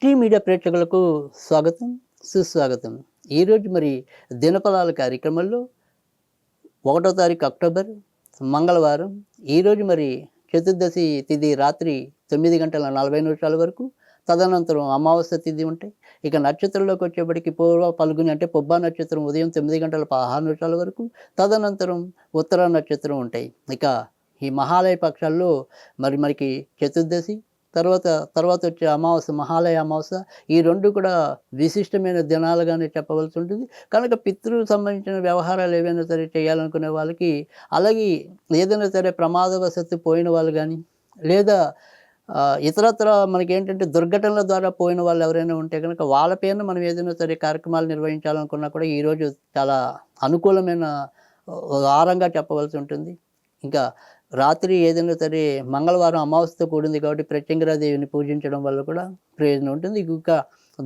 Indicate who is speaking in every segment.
Speaker 1: Tea media ప్రేక్షకులకు స్వాగతం, సుస్వాగతం. ఈరోజు మరి దినఫలాల కార్యక్రమంలో 1వ తారీఖు అక్టోబర్ మంగళవారం. ఈరోజు మరి చతుర్దశి తిథి రాత్రి 9:40 వరకు, తదనంతరం అమావాస్య తిథి ఉంటాయి. ఇక నక్షత్రంలోకి వచ్చేప్పటికి పూర్వ పల్గుని అంటే పుబ్బా నక్షత్రం ఉదయం 9:16 వరకు, తదనంతరం ఉత్తర నక్షత్రం ఉంటాయి. ఇక ఈ మహాలయ పక్షాల్లో మనకి చతుర్దశి తర్వాత తర్వాత వచ్చే అమావాస్య, మహాలయ అమావాస్య, ఈ 2 కూడా విశిష్టమైన దినాలుగానే చెప్పవలసి ఉంటుంది. కనుక పితృ సంబంధించిన వ్యవహారాలు ఏవైనా సరే చేయాలనుకునే వాళ్ళకి, అలాగే ఏదైనా సరే ప్రమాదవశాత్తు పోయిన వాళ్ళు గానీ, లేదా ఇతరత్రా మనకేంటంటే దుర్ఘటనల ద్వారా పోయిన వాళ్ళు ఎవరైనా ఉంటే గనక వాళ్ళ పేరున మనం ఏదైనా సరే కార్యక్రమాలు నిర్వహించాలనుకున్నా కూడా ఈరోజు చాలా అనుకూలమైన వారంగా చెప్పవలసి ఉంటుంది. ఇంకా రాత్రి ఏదైనా సరే మంగళవారం అమావాస్యతో కూడింది కాబట్టి ప్రత్యంగిరాదేవిని పూజించడం వల్ల కూడా ప్రయోజనం ఉంటుంది. ఇంకా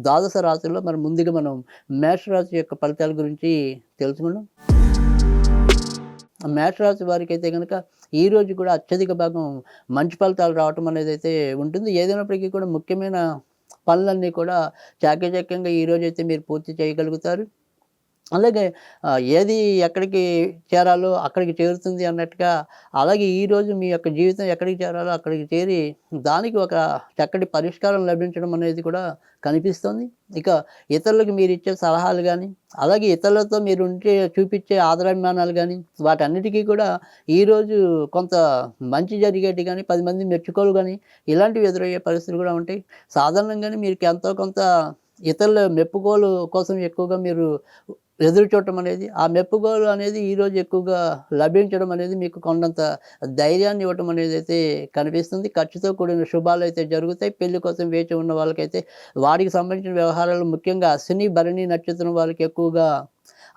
Speaker 1: ద్వాదశ రాశుల్లో మరి ముందుగా మనం మేషరాశి యొక్క ఫలితాల గురించి తెలుసుకుందాం. మేషరాశి వారికైతే కనుక ఈరోజు కూడా అత్యధిక భాగం మంచి ఫలితాలు రావటం అనేది అయితే ఉంటుంది. ఏదైనప్పటికీ కూడా ముఖ్యమైన పనులన్నీ కూడా చాకచక్యంగా ఈరోజైతే మీరు పూర్తి చేయగలుగుతారు. అలాగే ఏది ఎక్కడికి చేరాలో అక్కడికి చేరుతుంది అన్నట్టుగా, అలాగే ఈరోజు మీ యొక్క జీవితం ఎక్కడికి చేరాలో అక్కడికి చేరి దానికి ఒక చక్కటి పరిష్కారం లభించడం అనేది కూడా కనిపిస్తుంది. ఇక ఇతరులకు మీరు ఇచ్చే సలహాలు కానీ, అలాగే ఇతరులతో మీరు చూపించే ఆదరాభిమానాలు కానీ, వాటన్నిటికీ కూడా ఈరోజు కొంత మంచి జరిగేటి కానీ, 10 మంది మెచ్చుకోలు కానీ, ఇలాంటివి ఎదురయ్యే పరిస్థితులు కూడా ఉంటాయి. సాధారణంగానే మీరు ఎంతో కొంత ఇతరుల మెప్పుకోలు కోసం ఎక్కువగా మీరు ఎదురు చూడటం అనేది, ఆ మెప్పుకోలు అనేది ఈరోజు ఎక్కువగా లభించడం అనేది మీకు కొండంత ధైర్యాన్ని ఇవ్వటం అనేది అయితే కనిపిస్తుంది. ఖర్చుతో కూడిన శుభాలు అయితే జరుగుతాయి. పెళ్లి కోసం వేచి ఉన్న వాళ్ళకైతే వారికి సంబంధించిన వ్యవహారాలు, ముఖ్యంగా అశ్విని భరణి నక్షత్రం వాళ్ళకి ఎక్కువగా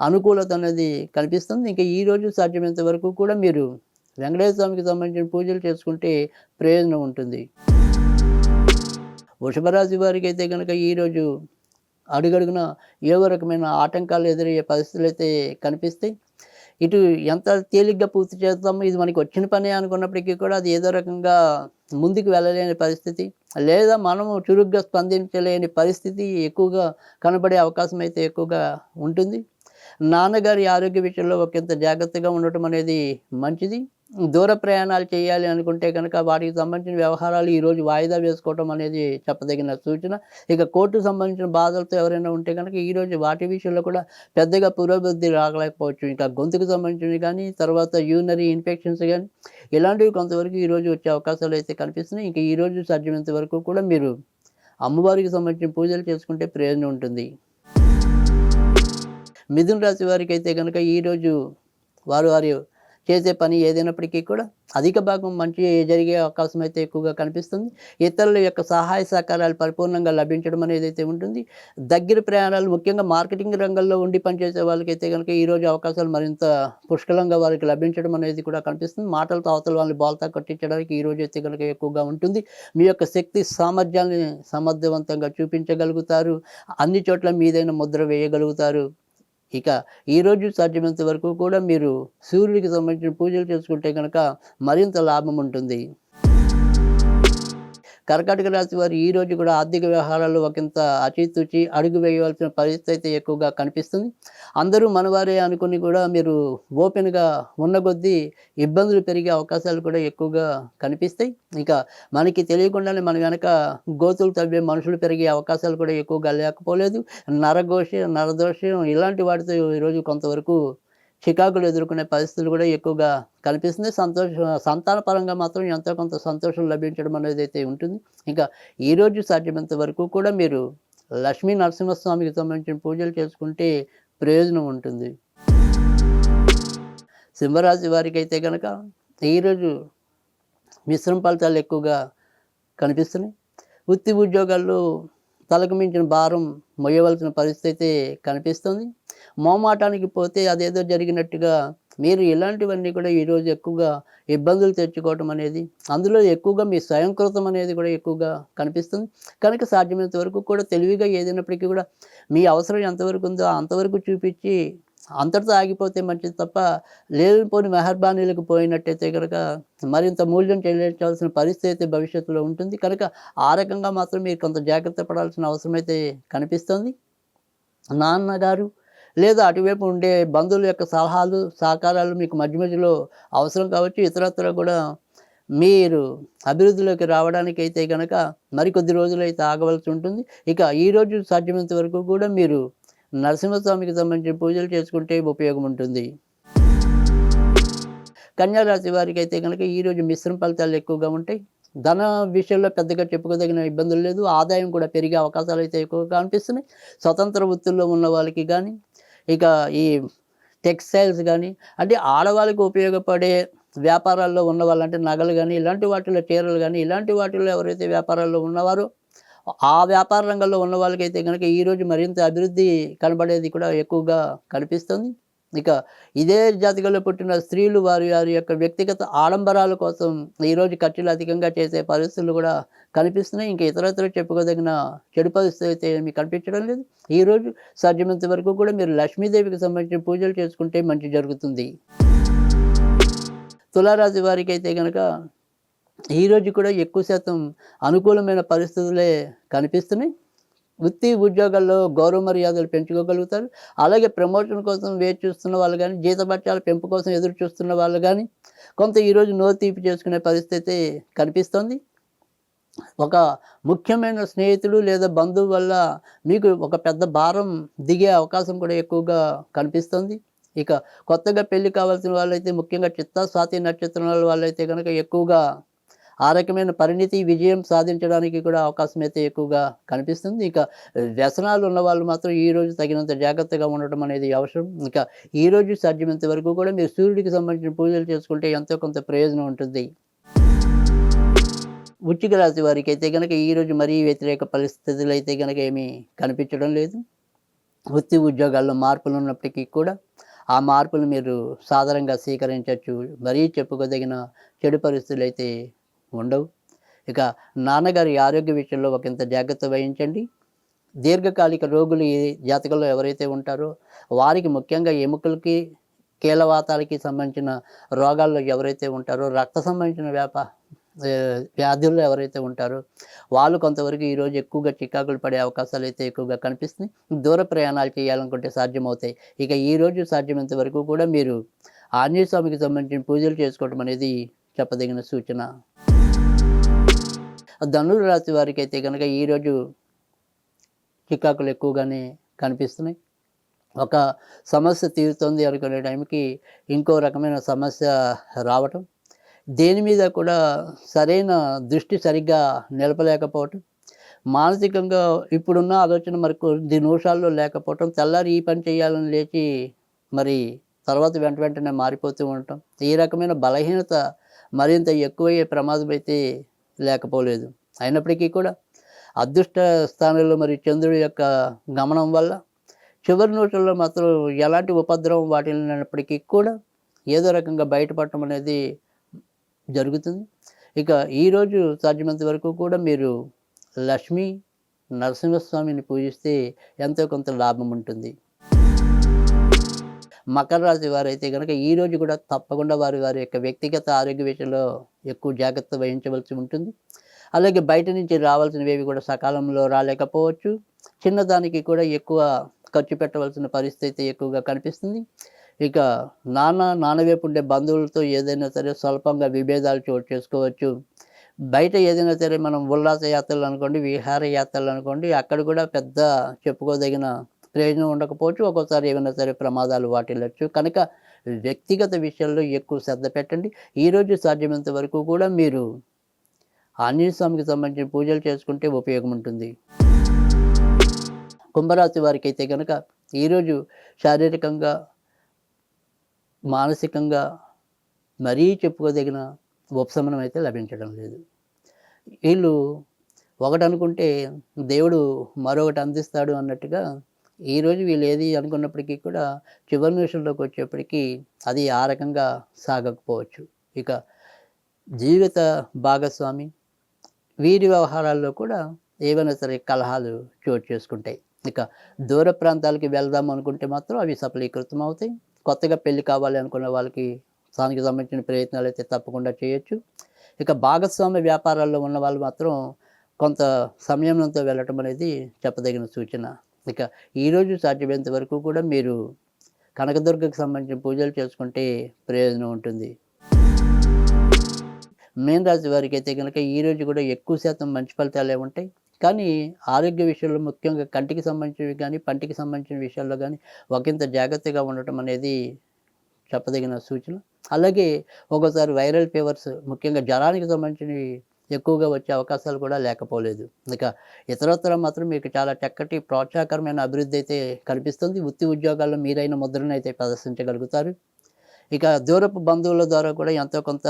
Speaker 1: అనుకూలత అనేది కనిపిస్తుంది. ఇంకా ఈరోజు సాధ్యమైనంత వరకు కూడా మీరు వెంకటేశ్వర స్వామికి సంబంధించిన పూజలు చేసుకుంటే ప్రయోజనం ఉంటుంది. వృషభ రాశి వారికి అయితే కనుక ఈరోజు అడుగడుగున ఏవో రకమైన ఆటంకాలు ఎదురయ్యే పరిస్థితులు అయితే కనిపిస్తాయి. ఇటు ఎంత తేలిగ్గా పూర్తి చేస్తామో, ఇది మనకి వచ్చిన పనే అనుకున్నప్పటికీ కూడా అది ఏదో రకంగా ముందుకు వెళ్ళలేని పరిస్థితి, లేదా మనము చురుగ్గా స్పందించలేని పరిస్థితి ఎక్కువగా కనబడే అవకాశం అయితే ఎక్కువగా ఉంటుంది. నాన్నగారి ఆరోగ్య విషయంలో ఒకంత జాగ్రత్తగా ఉండటం అనేది మంచిది. దూర ప్రయాణాలు చేయాలి అనుకుంటే కనుక వాటికి సంబంధించిన వ్యవహారాలు ఈరోజు వాయిదా వేసుకోవటం అనేది చెప్పదగిన సూచన. ఇక కోర్టుకు సంబంధించిన బాధలతో ఎవరైనా ఉంటే కనుక ఈరోజు వాటి విషయంలో కూడా పెద్దగా పురోభివృద్ధి రాగలేకపోవచ్చు. ఇంకా గొంతుకు సంబంధించినవి కానీ, తర్వాత యూరినరీ ఇన్ఫెక్షన్స్ కానీ, ఇలాంటివి కొంతవరకు ఈరోజు వచ్చే అవకాశాలు అయితే కనిపిస్తున్నాయి. ఇంకా ఈరోజు సాధ్యమైనంత వరకు కూడా మీరు అమ్మవారికి సంబంధించిన పూజలు చేసుకుంటే ప్రయోజనం ఉంటుంది. మిథున రాశి వారికి అయితే కనుక ఈరోజు వారు చేసే పని ఏదైనప్పటికీ కూడా అధిక భాగం మంచి జరిగే అవకాశం అయితే ఎక్కువగా కనిపిస్తుంది. ఇతరుల యొక్క సహాయ సహకారాలు పరిపూర్ణంగా లభించడం అనేది అయితే ఉంటుంది. దగ్గర ప్రయాణాలు, ముఖ్యంగా మార్కెటింగ్ రంగంలో ఉండి పనిచేసే వాళ్ళకైతే కనుక ఈరోజు అవకాశాలు మరింత పుష్కలంగా వారికి లభించడం అనేది కూడా కనిపిస్తుంది. మాటలతో అవతల వాళ్ళని బోల్తా కొట్టించడానికి ఈరోజు అయితే కనుక ఎక్కువగా ఉంటుంది. మీ యొక్క శక్తి సామర్థ్యాన్ని సమర్థవంతంగా చూపించగలుగుతారు. అన్ని చోట్ల మీదైన ముద్ర వేయగలుగుతారు. ఇక ఈరోజు సాధ్యమైనంత వరకు కూడా మీరు సూర్యుడికి సంబంధించిన పూజలు చేసుకుంటే కనుక మరింత లాభం ఉంటుంది. కర్కాటక రాశి వారు ఈరోజు కూడా ఆర్థిక వ్యవహారాల్లో ఒకంత అచితూచి అడుగు వేయవలసిన పరిస్థితి అయితే ఎక్కువగా కనిపిస్తుంది. అందరూ మనవారే అనుకుని కూడా మీరు ఓపెన్గా ఉన్న కొద్దీ ఇబ్బందులు పెరిగే అవకాశాలు కూడా ఎక్కువగా కనిపిస్తాయి. ఇక మనకి తెలియకుండానే మన వెనక గోతులు తవ్వే మనుషులు పెరిగే అవకాశాలు కూడా ఎక్కువగా లేకపోలేదు. నరదోషం ఇలాంటి వాటితో ఈరోజు కొంతవరకు చికాకులు ఎదుర్కొనే పరిస్థితులు కూడా ఎక్కువగా కనిపిస్తుంది. సంతాన పరంగా మాత్రం ఎంతో కొంత సంతోషం లభించడం అనేది అయితే ఉంటుంది. ఇంకా ఈరోజు సాధ్యమైనంత వరకు కూడా మీరు లక్ష్మీ నరసింహస్వామికి సంబంధించిన పూజలు చేసుకుంటే ప్రయోజనం ఉంటుంది. సింహరాశి వారికి అయితే కనుక ఈరోజు మిశ్రమ ఫలితాలు ఎక్కువగా కనిపిస్తున్నాయి. వృత్తి ఉద్యోగాల్లో తలకు మించిన భారం మొయ్యవలసిన పరిస్థితి అయితే కనిపిస్తుంది. మోమాటానికి పోతే అదేదో జరిగినట్టుగా మీరు ఇలాంటివన్నీ కూడా ఈరోజు ఎక్కువగా ఇబ్బందులు తెచ్చుకోవటం అనేది, అందులో ఎక్కువగా మీ స్వయంకృతం అనేది కూడా ఎక్కువగా కనిపిస్తుంది. కనుక సాధ్యమైనంత వరకు కూడా తెలివిగా ఏదైనప్పటికీ కూడా మీ అవసరం ఎంతవరకు ఉందో అంతవరకు చూపించి అంతటితో ఆగిపోతే మంచిది తప్ప, లేనిపోని మెహర్బానీలకు పోయినట్టయితే గనక మరింత మూల్యం చెల్లించాల్సిన పరిస్థితి అయితే భవిష్యత్తులో ఉంటుంది. కనుక ఆ రకంగా మాత్రం మీరు కొంత జాగ్రత్త పడాల్సిన అవసరమైతే కనిపిస్తోంది. నాన్నగారు లేదా అటువైపు ఉండే బంధువుల యొక్క సలహాలు, సహకారాలు మీకు మధ్య మధ్యలో అవసరం కావచ్చు. ఇతరత్రా కూడా మీరు అభివృద్ధిలోకి రావడానికైతే గనక మరికొద్ది రోజులైతే ఆగవలసి ఉంటుంది. ఇక ఈరోజు సాధ్యమైనంత వరకు కూడా మీరు నరసింహస్వామికి సంబంధించిన పూజలు చేసుకుంటే ఉపయోగం ఉంటుంది. కన్యా రాశి వారికైతే గనక ఈరోజు మిశ్రమ ఫలితాలు ఎక్కువగా ఉంటాయి. ధన విషయంలో పెద్దగా చెప్పుకోదగిన ఇబ్బందులు లేదు. ఆదాయం కూడా పెరిగే అవకాశాలైతే ఎక్కువగా కనిపిస్తున్నాయి. స్వతంత్ర వృత్తుల్లో ఉన్న వాళ్ళకి గానీ, ఇక ఈ టెక్స్టైల్స్ గానీ, అంటే ఆడవాళ్ళకి ఉపయోగపడే వ్యాపారాల్లో ఉన్నవాళ్ళు, అంటే నగలు గానీ, ఇలాంటి వాటిలో చీరలు గానీ, ఇలాంటి వాటిల్లో ఎవరైతే వ్యాపారాల్లో ఉన్నవారో, ఆ వ్యాపార రంగంలో ఉన్న వాళ్ళకైతే గనక ఈరోజు మరింత అభివృద్ధి కనబడేది కూడా ఎక్కువగా కనిపిస్తుంది. ఇక ఇదే జాతికలో పుట్టిన స్త్రీలు వారి వారి యొక్క వ్యక్తిగత ఆడంబరాల కోసం ఈరోజు ఖర్చులు అధికంగా చేసే పరిస్థితులు కూడా కనిపిస్తున్నాయి. ఇంకా ఇతరత్ర చెప్పుకోదగిన చెడు పరిస్థితి అయితే ఏమీ కనిపించడం లేదు. ఈరోజు సాధ్యమైనంత వరకు కూడా మీరు లక్ష్మీదేవికి సంబంధించిన పూజలు చేసుకుంటే మంచి జరుగుతుంది. తులారాశి వారికి అయితే గనక ఈరోజు కూడా ఎక్కువ శాతం అనుకూలమైన పరిస్థితులే కనిపిస్తున్నాయి. వృత్తి ఉద్యోగాల్లో గౌరవ మర్యాదలు పెంచుకోగలుగుతారు. అలాగే ప్రమోషన్ కోసం వేచి చూస్తున్న వాళ్ళు కానీ, జీతభత్యాల పెంపు కోసం ఎదురు చూస్తున్న వాళ్ళు కానీ కొంత ఈరోజు నోరు తీపి చేసుకునే పరిస్థితి కనిపిస్తోంది. ఒక ముఖ్యమైన స్నేహితుడు లేదా బంధువు వల్ల మీకు ఒక పెద్ద భారం దిగే అవకాశం కూడా ఎక్కువగా కనిపిస్తుంది. ఇక కొత్తగా పెళ్లి కావాల్సిన వాళ్ళైతే, ముఖ్యంగా చిత్తా స్వాతి నక్షత్రాల వాళ్ళైతే కనుక ఎక్కువగా ఆ రకమైన పరిణితి, విజయం సాధించడానికి కూడా అవకాశం అయితే ఎక్కువగా కనిపిస్తుంది. ఇక వ్యసనాలు ఉన్నవాళ్ళు మాత్రం ఈరోజు తగినంత జాగ్రత్తగా ఉండటం అనేది అవసరం. ఇక ఈరోజు సాధ్యమైనంత వరకు కూడా మీరు సూర్యుడికి సంబంధించిన పూజలు చేసుకుంటే ఎంతో కొంత ప్రయోజనం ఉంటుంది. వృశ్చిక రాశి వారికి అయితే కనుక ఈరోజు మరీ వ్యతిరేక పరిస్థితులు అయితే కనుక ఏమీ కనిపించడం లేదు. వృత్తి ఉద్యోగాల్లో మార్పులు ఉన్నప్పటికీ కూడా ఆ మార్పులు మీరు సాధారణంగా స్వీకరించవచ్చు. మరీ చెప్పుకోదగిన చెడు పరిస్థితులు అయితే ఉండవు. ఇక నాన్నగారి ఆరోగ్య విషయంలో ఒకంత జాగ్రత్త వహించండి. దీర్ఘకాలిక రోగులు ఈ జాతకంలో ఎవరైతే ఉంటారో వారికి, ముఖ్యంగా ఎముకలకి, కీళ్ళవాతాలకి సంబంధించిన రోగాల్లో ఎవరైతే ఉంటారో, రక్త సంబంధించిన వ్యాధుల్లో ఎవరైతే ఉంటారో వాళ్ళు కొంతవరకు ఈరోజు ఎక్కువగా చికాకులు పడే అవకాశాలు అయితే ఎక్కువగా కనిపిస్తున్నాయి. దూర ప్రయాణాలు చేయాలనుకుంటే సాధ్యమవుతాయి. ఇక ఈరోజు సాధ్యమైనంత వరకు కూడా మీరు ఆంజనేయ స్వామికి సంబంధించిన పూజలు చేసుకోవడం అనేది చెప్పదగిన సూచన. ధనుర్ రాశి వారికి అయితే కనుక ఈరోజు చికాకులు ఎక్కువగానే కనిపిస్తున్నాయి. ఒక సమస్య తీరుతుంది అనుకునే టైంకి ఇంకో రకమైన సమస్య రావటం, దేని మీద కూడా సరైన దృష్టి సరిగ్గా నిలపలేకపోవటం, మానసికంగా ఇప్పుడున్న ఆలోచన మరి కొద్ది నిమిషాల్లో లేకపోవటం, తెల్లారి ఈ పని చేయాలని లేచి మరి తర్వాత వెంటనే మారిపోతూ ఉండటం, ఈ రకమైన బలహీనత మరింత ఎక్కువయ్యే ప్రమాదం అయితే లేకపోలేదు. అయినప్పటికీ కూడా అదృష్ట స్థానంలో మరి చంద్రుడి యొక్క గమనం వల్ల చివరి నిమిషంలో మాత్రం ఎలాంటి ఉపద్రవం వాటిల్లినప్పటికీ కూడా ఏదో రకంగా బయటపడటం అనేది జరుగుతుంది. ఇక ఈరోజు సాధ్యమైనంత వరకు కూడా మీరు లక్ష్మీ నరసింహస్వామిని పూజిస్తే ఎంతో కొంత లాభం ఉంటుంది. మకర రాశి వారైతే కనుక ఈరోజు కూడా తప్పకుండా వారి వారి యొక్క వ్యక్తిగత ఆరోగ్య విషయంలో ఎక్కువ జాగ్రత్త వహించవలసి ఉంటుంది. అలాగే బయట నుంచి రావాల్సినవి కూడా సకాలంలో రాలేకపోవచ్చు. చిన్నదానికి కూడా ఎక్కువ ఖర్చు పెట్టవలసిన పరిస్థితి ఎక్కువగా కనిపిస్తుంది. ఇక నాన్నవైపు ఉండే బంధువులతో ఏదైనా సరే స్వల్పంగా విభేదాలు చోటు చేసుకోవచ్చు. బయట ఏదైనా సరే మనం ఉల్లాస యాత్రలు అనుకోండి, విహార యాత్రలు అనుకోండి, అక్కడ కూడా పెద్ద చెప్పుకోదగిన ప్రయోజనం ఉండకపోవచ్చు. ఒక్కోసారి ఏమైనా సరే ప్రమాదాలు వాటిల్లచ్చు. కనుక వ్యక్తిగత విషయాల్లో ఎక్కువ శ్రద్ధ పెట్టండి. ఈరోజు సాధ్యమైనంత వరకు కూడా మీరు ఆంజనేయ స్వామికి సంబంధించిన పూజలు చేసుకుంటే ఉపయోగం ఉంటుంది. కుంభరాశి వారికి అయితే కనుక ఈరోజు శారీరకంగా, మానసికంగా మరీ చెప్పుకోదగిన ఉపశమనం అయితే లభించడం లేదు. వీళ్ళు ఒకటి అనుకుంటే దేవుడు మరొకటి అందిస్తాడు అన్నట్టుగా ఈరోజు వీళ్ళు ఏది అనుకున్నప్పటికీ కూడా చివరి నిమిషంలోకి వచ్చేప్పటికీ అది ఆ రకంగా సాగకపోవచ్చు. ఇక జీవిత భాగస్వామి వీరి వ్యవహారాల్లో కూడా ఏవైనా సరే కలహాలు చోటు చేసుకుంటాయి. ఇక దూర ప్రాంతాలకి వెళ్దాం అనుకుంటే మాత్రం అవి సఫలీకృతం అవుతాయి. కొత్తగా పెళ్లి కావాలి అనుకున్న వాళ్ళకి దానికి సంబంధించిన ప్రయత్నాలైతే తప్పకుండా చేయొచ్చు. ఇక భాగస్వామ్య వ్యాపారాల్లో ఉన్న వాళ్ళు మాత్రం కొంత సంయమనంతో వెళ్ళటం అనేది చెప్పదగిన సూచన. ఇక ఈరోజు సాధ్యమైనంత వరకు కూడా మీరు కనకదుర్గకి సంబంధించిన పూజలు చేసుకుంటే ప్రయోజనం ఉంటుంది. మీన రాశి వారికైతే గనక ఈరోజు కూడా ఎక్కువ శాతం మంచి ఫలితాలే ఉంటాయి. కానీ ఆరోగ్య విషయంలో ముఖ్యంగా కంటికి సంబంధించినవి గానీ, పంటికి సంబంధించిన విషయాల్లో గానీ ఒకంత జాగ్రత్తగా ఉండటం అనేది చెప్పదగిన సూచన. అలాగే ఒక్కోసారి వైరల్ ఫీవర్స్ ముఖ్యంగా జ్వరానికి సంబంధించినవి ఎక్కువగా వచ్చే అవకాశాలు కూడా లేకపోలేదు. ఇక ఇతరత్రా మాత్రం మీకు చాలా చక్కటి ప్రోత్సాహకరమైన అభివృద్ధి అయితే కనిపిస్తుంది. వృత్తి ఉద్యోగాల్లో మీరైన ముద్రనైతే ప్రదర్శించగలుగుతారు. ఇక దూరపు బంధువుల ద్వారా కూడా ఎంతో కొంత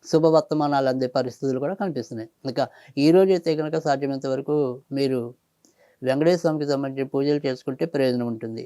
Speaker 1: శుభవర్తమానాలు అందే పరిస్థితులు కూడా కనిపిస్తున్నాయి. ఇక ఈరోజైతే గనక సాధ్యమైనంత వరకు మీరు వెంకటేశ్వర స్వామికి సంబంధించిన పూజలు చేసుకుంటే ప్రయోజనం ఉంటుంది.